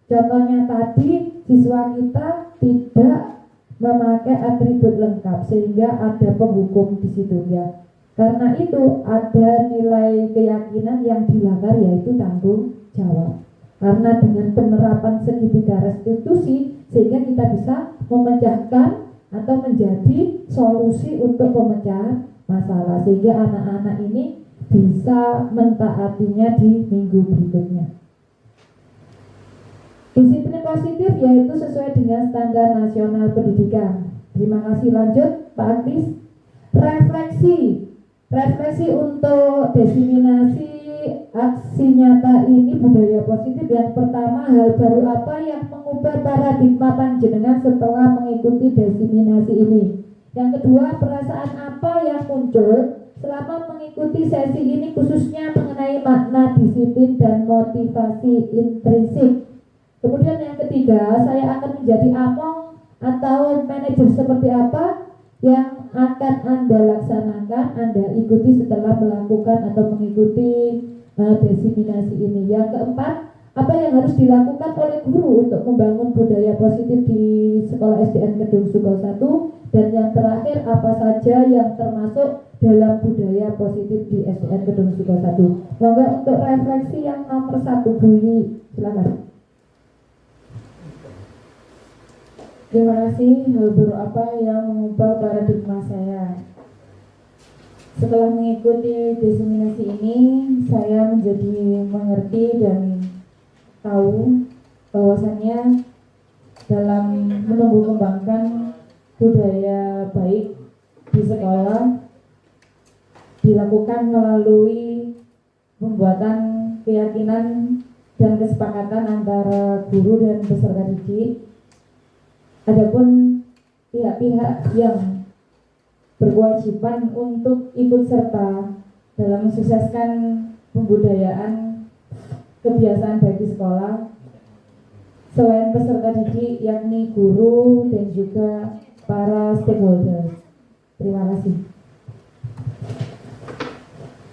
Contohnya tadi siswa kita tidak memakai atribut lengkap sehingga ada penghukum di situ ya. Karena itu ada nilai keyakinan yang dilanggar yaitu tanggung jawab. Karena dengan penerapan segitiga restitusi sehingga kita bisa memecahkan atau menjadi solusi untuk pemecahan masalah sehingga anak-anak ini bisa mentaatinya di minggu berikutnya. Disiplin positif yaitu sesuai dengan standar nasional pendidikan. Terima kasih. Lanjut Pak Agris. Refleksi untuk diseminasi aksi nyata ini budaya positif. Yang pertama, hal baru apa yang mengubah paradigma panjenengan setelah mengikuti diseminasi ini? Yang kedua, perasaan apa yang muncul selama mengikuti sesi ini khususnya mengenai makna disiplin dan motivasi intrinsik? Kemudian yang ketiga, saya akan menjadi among atau manajer seperti apa yang akan Anda laksanakan, Anda ikuti setelah melakukan atau mengikuti diseminasi ini. Yang keempat, apa yang harus dilakukan oleh guru untuk membangun budaya positif di Sekolah SDN Kedung Suko 1? Dan yang terakhir, apa saja yang termasuk dalam budaya positif di SDN Kedung Suko 1? Monggo untuk refleksi yang nomor 1, Bu Yuli, silakan. Terima kasih. Hal baru apa yang mengubah paradigma saya? Setelah mengikuti diseminasi ini, saya menjadi mengerti dan tahu bahwasannya dalam menumbuh kembangkan budaya baik di sekolah dilakukan melalui pembuatan keyakinan dan kesepakatan antara guru dan peserta didik. Adapun pihak-pihak yang berkewajiban untuk ikut serta dalam mensukseskan pembudayaan kebiasaan baik di sekolah selain peserta didik yakni guru dan juga para stakeholder. Terima kasih.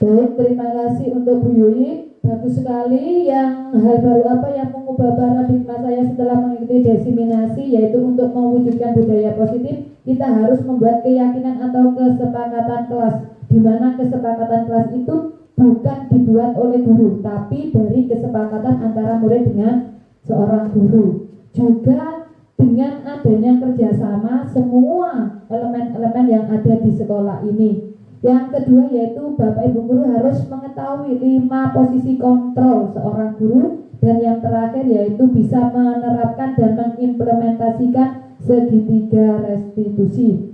Baik, terima kasih untuk Bu Yuli. Bagus sekali. Yang hal baru apa yang mengubah paradigma saya setelah mengikuti diseminasi yaitu untuk mewujudkan budaya positif kita harus membuat keyakinan atau kesepakatan kelas, di mana kesepakatan kelas itu bukan dibuat oleh guru tapi dari kesepakatan antara murid dengan seorang guru, juga dengan adanya kerjasama semua elemen-elemen yang ada di sekolah ini. Yang kedua yaitu Bapak Ibu guru harus mengetahui 5 posisi kontrol seorang guru. Dan yang terakhir yaitu bisa menerapkan dan mengimplementasikan segitiga restitusi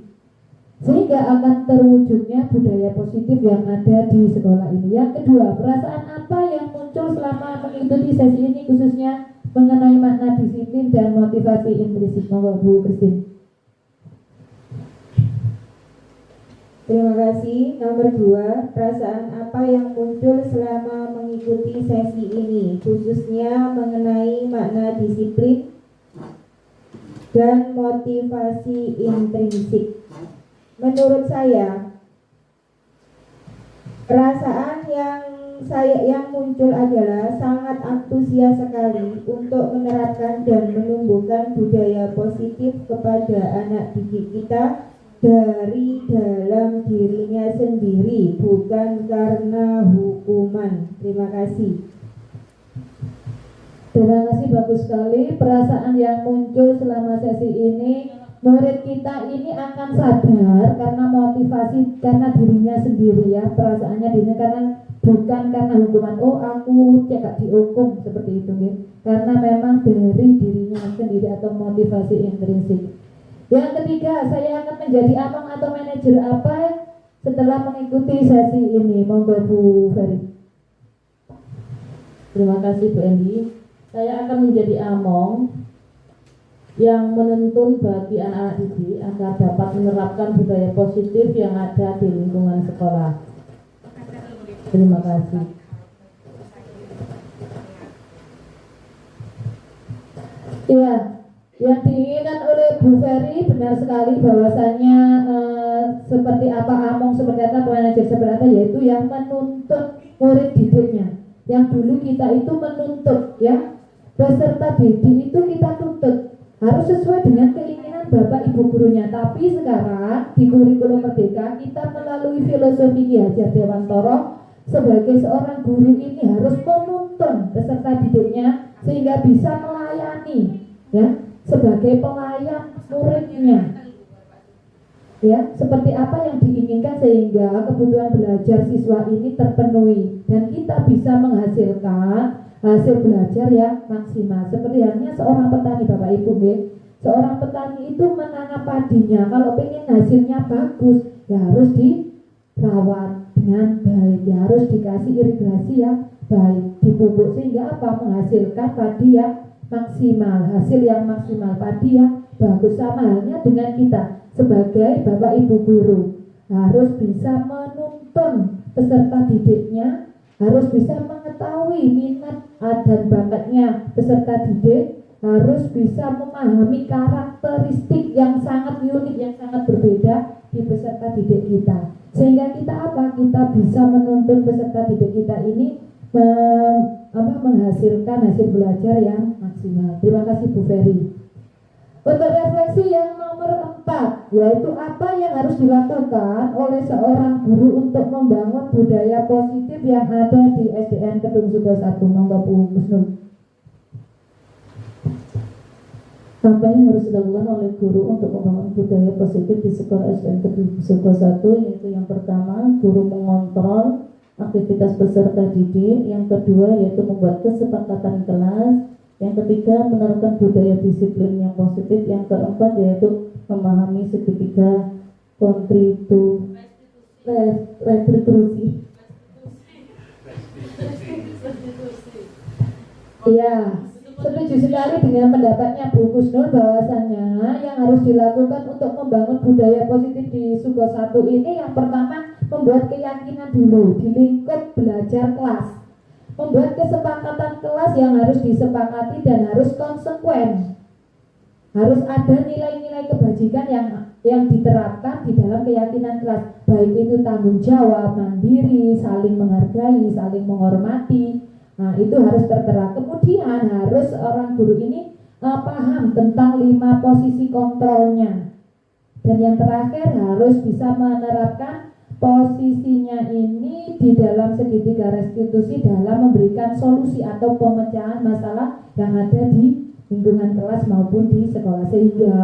sehingga akan terwujudnya budaya positif yang ada di sekolah ini. Yang kedua, perasaan apa yang muncul selama mengikuti sesi ini khususnya mengenai makna disiplin dan motivasi intrinsik? Monggo Bu Christine. Terima kasih. Nomor 2, perasaan apa yang muncul selama mengikuti sesi ini, khususnya mengenai makna disiplin dan motivasi intrinsik? Menurut saya, perasaan yang muncul adalah sangat antusias sekali untuk menerapkan dan menumbuhkan budaya positif kepada anak didik kita dari dalam dirinya sendiri, bukan karena hukuman. Terima kasih. Terima kasih, bagus sekali. Perasaan yang muncul selama sesi ini, murid kita ini akan sadar karena motivasi, karena dirinya sendiri ya, perasaannya dirinya karena bukan karena hukuman. Oh aku cek dihukum seperti itu ya. Karena memang dari dirinya sendiri atau motivasi intrinsik. Yang ketiga, saya akan menjadi among atau manajer apa setelah mengikuti sesi ini? Monggo Bu Ferry. Terima kasih Bu Endi. Saya akan menjadi among yang menuntun bagi anak-anak didik agar dapat menerapkan budaya positif yang ada di lingkungan sekolah. Terima kasih. Iya, Yang diinginkan oleh Bu Ferry benar sekali bahwasannya seperti apa Among, seperti apa manajer, seperti apa, yaitu yang menuntut murid didiknya. Yang dulu kita itu menuntut, ya, peserta didik itu kita tuntut harus sesuai dengan keinginan Bapak Ibu gurunya. Tapi sekarang di kurikulum Merdeka kita melalui filosofi Ki Hajar Dewantoro sebagai seorang guru ini harus menuntun peserta didiknya sehingga bisa melayani, ya, sebagai pelayan muridnya, ya, seperti apa yang diinginkan sehingga kebutuhan belajar siswa ini terpenuhi dan kita bisa menghasilkan hasil belajar yang maksimal. Seperti halnya seorang petani, Bapak Ibu, seorang petani itu menanam padinya, kalau pengen hasilnya bagus ya harus dirawat dengan baik, ya harus dikasih irigasi yang baik, dipupuk sehingga apa, menghasilkan padi yang maksimal, hasil yang maksimal, padi yang bagus. Sama halnya dengan kita sebagai Bapak Ibu guru harus bisa menuntun peserta didiknya, harus bisa mengetahui minat dan bakatnya peserta didik, harus bisa memahami karakteristik yang sangat unik, yang sangat berbeda di peserta didik kita, sehingga kita apa, kita bisa menuntun peserta didik kita ini menghasilkan hasil belajar yang maksimal. Terima kasih Bu Ferry. Untuk refleksi yang nomor 4, yaitu apa yang harus dilakukan oleh seorang guru untuk membangun budaya positif yang ada di SDN Kedung Suko 1. Monggo Bu Husnul. Apa yang harus dilakukan oleh guru untuk membangun budaya positif di sekolah SDN Kedung Suko 1, yaitu yang pertama, guru mengontrol aktivitas peserta didik, yang kedua yaitu membuat kesepakatan kelas, yang ketiga menerapkan budaya disiplin yang positif, yang keempat yaitu memahami segitiga restitusi. Iya, setuju sekali dengan pendapatnya Bu Kusnul bahwasannya yang harus dilakukan untuk membangun budaya positif di Suko 1 ini yang pertama membuat keyakinan dulu di lingkup belajar kelas, membuat kesepakatan kelas yang harus disepakati dan harus konsekuen, harus ada nilai-nilai kebajikan yang diterapkan di dalam keyakinan kelas, baik itu tanggung jawab, mandiri, saling menghargai, saling menghormati. Nah, itu harus tertera. Kemudian harus orang guru ini paham tentang 5 posisi kontrolnya. Dan yang terakhir harus bisa menerapkan posisinya ini di dalam segitiga restitusi dalam memberikan solusi atau pemecahan masalah yang ada di lingkungan kelas maupun di sekolah, sehingga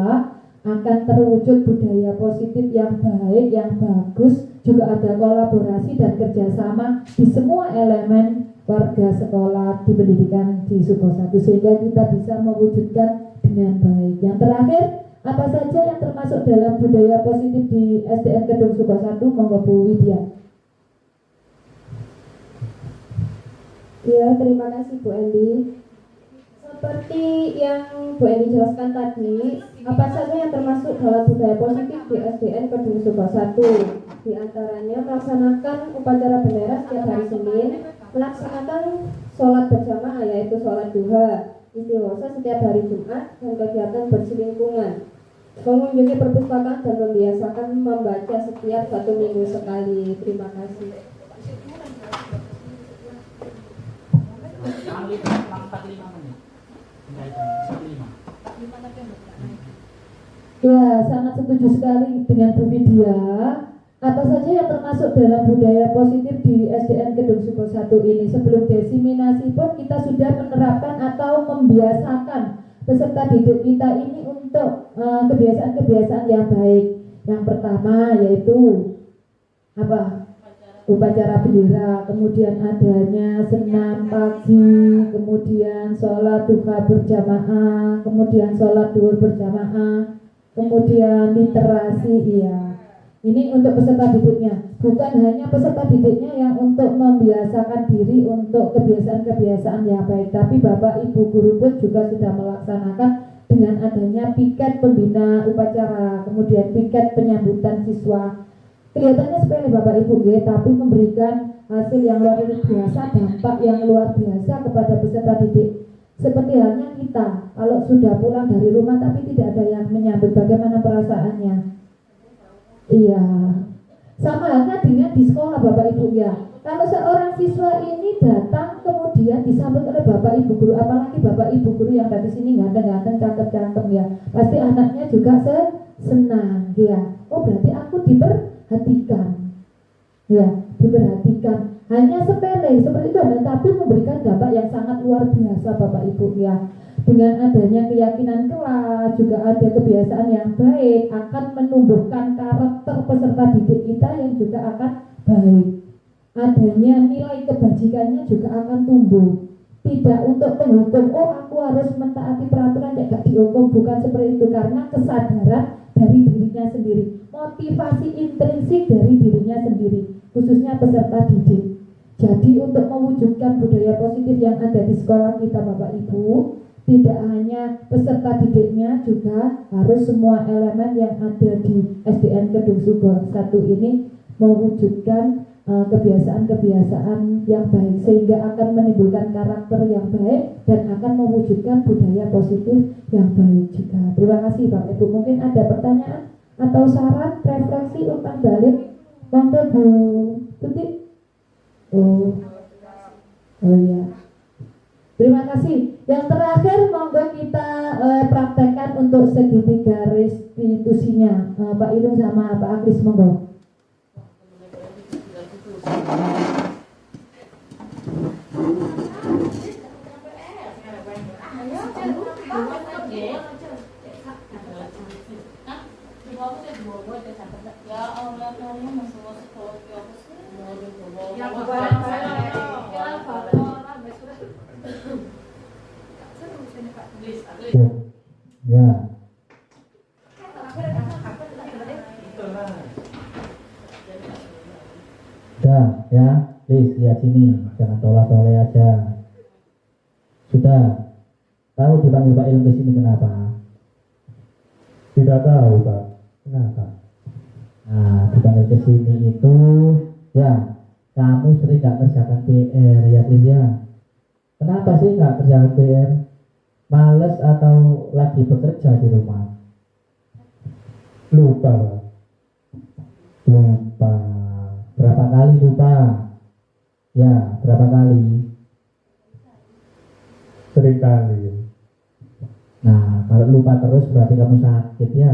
akan terwujud budaya positif yang baik, yang bagus. Juga ada kolaborasi dan kerjasama di semua elemen warga sekolah di pendidikan di Suko 1 sehingga kita bisa mewujudkan dengan baik. Yang terakhir, apa saja yang termasuk dalam budaya positif di SDN Kedung Suko 1? Monggo Bu Widya. Ya, terima kasih Bu Endi. Seperti yang Bu Endi jelaskan tadi, apa saja yang termasuk dalam budaya positif di SDN Kedung Suko 1? Di antaranya melaksanakan upacara bendera setiap hari Senin, melaksanakan sholat berjamaah yaitu sholat duha, istighosa setiap hari Jumat, dan kegiatan bersih lingkungan, mengunjungi perpustakaan dan membiasakan membaca setiap 1 minggu sekali. Terima kasih. Ya, sangat setuju sekali dengan Bu Widya. Apa saja yang termasuk dalam budaya positif di SDN Kedung Suko 1 ini? Sebelum desiminasi pun kita sudah menerapkan atau membiasakan peserta didik kita ini untuk kebiasaan-kebiasaan yang baik. Yang pertama yaitu apa? Upacara bendera, kemudian adanya senam pagi, kemudian sholat duha berjamaah, kemudian sholat duhur berjamaah, kemudian literasi, iya. Ini untuk peserta didiknya, bukan hanya peserta didiknya yang untuk membiasakan diri untuk kebiasaan-kebiasaan yang baik, tapi Bapak Ibu guru pun juga sudah melaksanakan dengan adanya piket pembina upacara, kemudian piket penyambutan siswa. Kelihatannya sepele Bapak Ibu ya, tapi memberikan hasil yang luar biasa, dampak yang luar biasa kepada peserta didik. Seperti halnya kita, kalau sudah pulang dari rumah tapi tidak ada yang menyambut, bagaimana perasaannya? Iya, sama halnya dengan di sekolah Bapak Ibu ya. Kalau seorang siswa ini datang kemudian disambut oleh Bapak Ibu guru, apalagi Bapak Ibu guru yang dari sini ganteng-ganteng, cakep-cakep ya, pasti anaknya juga senang ya. Oh berarti aku diperhatikan, ya diperhatikan. Hanya sepele seperti itu, tapi memberikan dampak yang sangat luar biasa Bapak Ibu ya. Dengan adanya keyakinan kelas, juga ada kebiasaan yang baik, akan menumbuhkan karakter peserta didik kita yang juga akan baik. Adanya nilai kebajikannya juga akan tumbuh. Tidak untuk menghukum, oh aku harus mentaati peraturan, ya gak dihukum, bukan seperti itu, karena kesadaran dari dirinya sendiri, motivasi intrinsik dari dirinya sendiri, khususnya peserta didik. Jadi untuk mewujudkan budaya positif yang ada di sekolah kita Bapak Ibu, tidak hanya peserta didiknya, juga harus semua elemen yang ada di SDN Kedung Sugeng 1 ini mewujudkan kebiasaan-kebiasaan yang baik, sehingga akan menimbulkan karakter yang baik dan akan mewujudkan budaya positif yang baik juga. Terima kasih Bapak Ibu. Mungkin ada pertanyaan atau saran, refleksi, umpan balik? Monggo Bu Tuti. Oh iya. Terima kasih. Yang terakhir monggo kita praktekkan untuk segitiga restitusinya. Pak Ilung sama Pak Akris monggo. Ya. Sudah ya, please lihat sini, jangan tolak-tolak aja. Sudah tahu dipanggil Pak Ilung ke sini kenapa? Tidak tahu Pak, kenapa? Nah, dipanggil ke sini itu ya, kamu sering gak kerjakan PR ya please ya. Kenapa sih gak kerjakan PR? Males atau lagi bekerja di rumah? Lupa Pak. Lupa. Berapa kali lupa? Ya, berapa kali? Sering kali. Nah, kalau lupa terus berarti kamu sakit ya.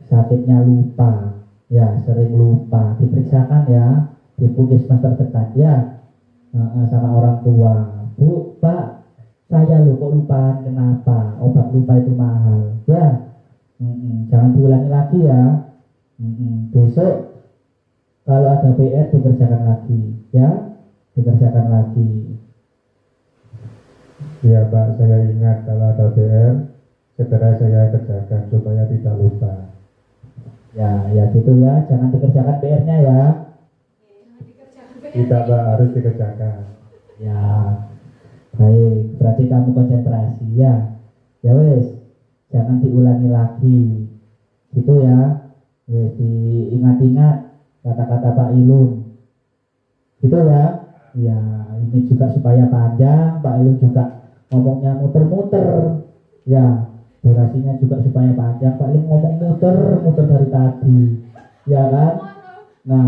Sakitnya lupa. Ya, sering lupa. Diperiksakan ya di puskesmas terdekat ya. Sama orang tua. Bu, Pak, saya kok lupa, kenapa? Obat lupa itu mahal ya. Jangan diulangi lagi ya. Besok kalau ada PR dikerjakan lagi ya, dikerjakan lagi. Iya Pak, saya ingat kalau ada PR segera saya kerjakan supaya tidak lupa. Ya gitu ya, jangan dikerjakan PR-nya ya. Tidak Pak, harus dikerjakan. Ya, baik, berarti kamu konsentrasi ya. Ya wes, jangan diulangi lagi. Gitu ya. Wes, diingat-ingat kata-kata Pak Ilung. Gitu ya. Ya, ini juga supaya panjang, Pak Ilung juga ngomongnya muter-muter. Ya, durasinya juga supaya panjang. Pak Ilung ngomong muter-muter dari tadi. Ya kan? Nah,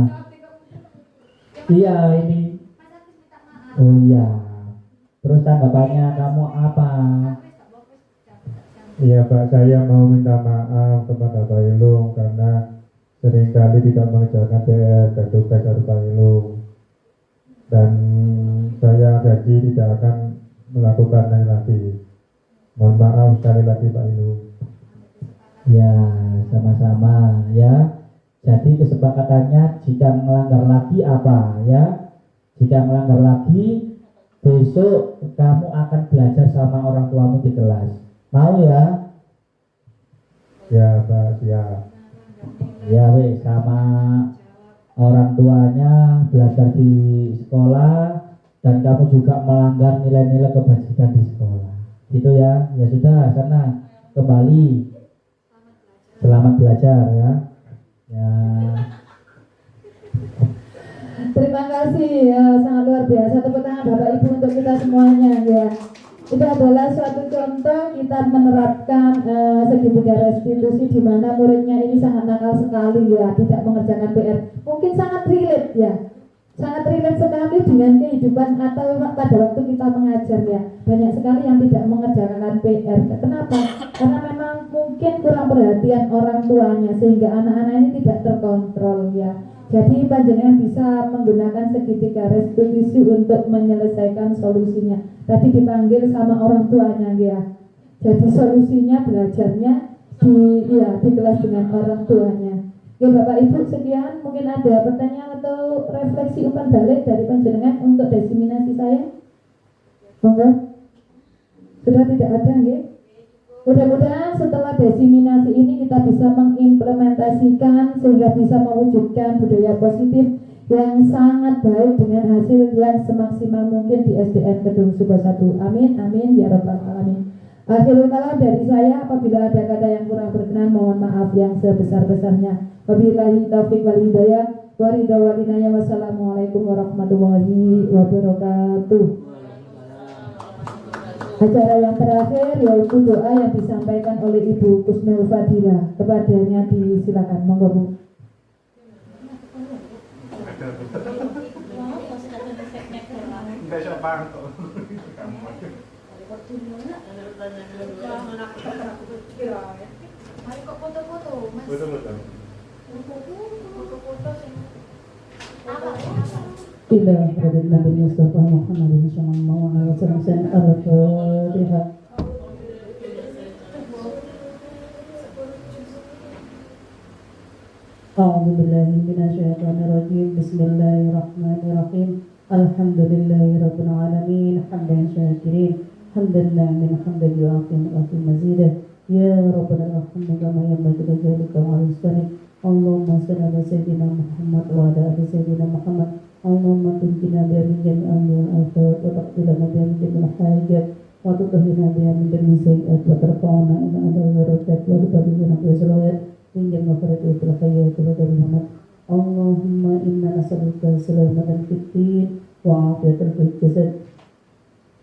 iya ini. Oh iya. Terus tanggapannya kamu apa? Iya Pak, saya mau minta maaf kepada Pak Ilung karena seringkali tidak mengerjakan PR dan tugas dari Pak Ilung. Dan saya janji tidak akan melakukannya lagi. Mohon maaf sekali lagi Pak Ilung. Ya, sama-sama ya. Jadi kesepakatannya jika melanggar lagi apa ya? Jika melanggar lagi, besok kamu akan belajar sama orang tuamu di kelas. Mau ya? Ya Pak, siap. Ya weh, sama orang tuanya belajar di sekolah dan kamu juga melanggar nilai-nilai kebajikan di sekolah. Gitu ya. Ya sudah, sana kembali. Selamat belajar ya. Ya. Terima kasih ya, sangat luar biasa. Tepuk tangan Bapak Ibu untuk kita semuanya ya. Itu adalah suatu contoh kita menerapkan segitiga restitusi di mana muridnya ini sangat nakal sekali ya, tidak mengerjakan PR. Mungkin sangat relate ya, sangat relate sekali dengan kehidupan atau pada waktu kita mengajar ya. Banyak sekali yang tidak mengerjakan PR. Kenapa? Karena memang mungkin kurang perhatian orang tuanya sehingga anak-anak ini tidak terkontrol ya. Jadi panjenengan bisa menggunakan segitiga restitusi untuk menyelesaikan solusinya. Tadi dipanggil sama orang tuanya ya. Jadi solusinya belajarnya di kelas dengan orang tuanya. Oke Bapak Ibu sekian, mungkin ada pertanyaan atau refleksi umpan balik dari panjenengan untuk diseminasi saya? Monggo. Sudah tidak ada nggih? Mudah-mudahan setelah diseminasi ini kita bisa mengimplementasikan sehingga bisa mewujudkan budaya positif yang sangat baik dengan hasil yang semaksimal mungkin di SDN Kedung Suba 1. Amin, amin, ya rabbal alamin. Akhirul kalam dari saya, apabila ada kata yang kurang berkenan mohon maaf yang sebesar-besarnya. Wabillahi taufiq wal hidayah wa ridha wal inayah. Wassalamualaikum warahmatullahi wabarakatuh. Acara yang terakhir yaitu doa yang disampaikan oleh Ibu Kusnul Fadila. Kepadanya disilakan, monggo Bu. Ila Rabbul Nabi Mustafa Muhammadin sallallahu alaihi wasallam al-Fatihah. A'udzu billahi minasyaitonir rajim. Bismillahirrahmanirrahim. Alhamdulillahirabbil alamin. Hamdan syakirin, hamdan na'imin, hamdan yu'afin wa fi mazidah. Ya Rabbana rahmana kama yanbaghi li jalika wa rizqanik. Allahumma shalli ala sayyidina Muhammad wa ala ali sayyidina Muhammad. Allahumma tunjina biya min jami'il al-afat wa taqdilana biya min jami'il hajat wa tutahhirna biya min jami'il sayyi'at wa tarfa'una ila al-darajat wa tubayyana biya salawat min jami'il farajatil hayat wa Muhammad. Allahumma inna nas'aluka salamatan fid din wa afiyatan fil jasad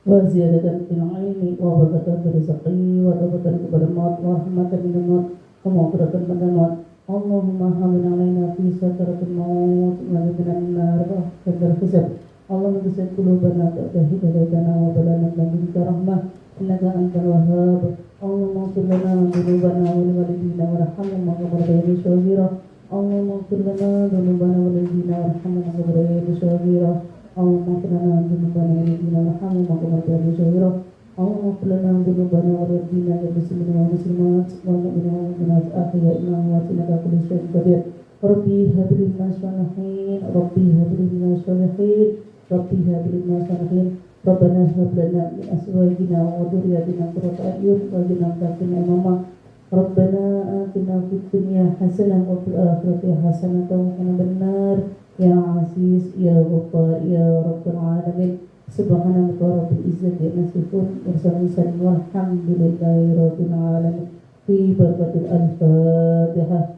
wa ziyadatan fil ilmi wa barakatan fil rizqi wa tawbatan qabla al-maut wa rahmatan min al-maut wa maghfiratan min al-maut. Allahumma hawwin 'alaina fi sakaratil maut wa minan nar wa qadar hisab. Allahumma bismil qulubana ta'ala hidayatana wa balana min rahmah innaka antal wahhab. Allahumma ighfir lana dhunubana wa liwalidina warhamhum kama rabbayani shaghira. Allahumma ighfir lana dhunubana wa liwalidina warhamhum kama rabbayani shaghira. Allahumma ighfir lana dhunubana wa liwalidina warhamhum kama rabbayani shaghira. Allahumma ighfir lana dhunubana wa liwalidina wal muslimina wal muslimat wal mu'minina wal mu'minat ahya'i minhum wa innaka kullu shay'in qadir. Rabbi hab lana shalihin, Rabbi hab lana shalihin, Rabbi hab lana shalihin. Rabbana hab lana min azwajina wa dhurriyyatina qurrata a'yun waj'alna lil muttaqina imama. Rabbana atina fid dunya hasanah wa fil akhirati hasanah wa qina adzabannar. Ya Aziz, Ya Ghaffar, Ya Rabbal Alamin. Subhanallah rabbil izzati amma yasifun wa salamun walhamdulillahi rabbil alamin. Fi barakatil al-Fatihah.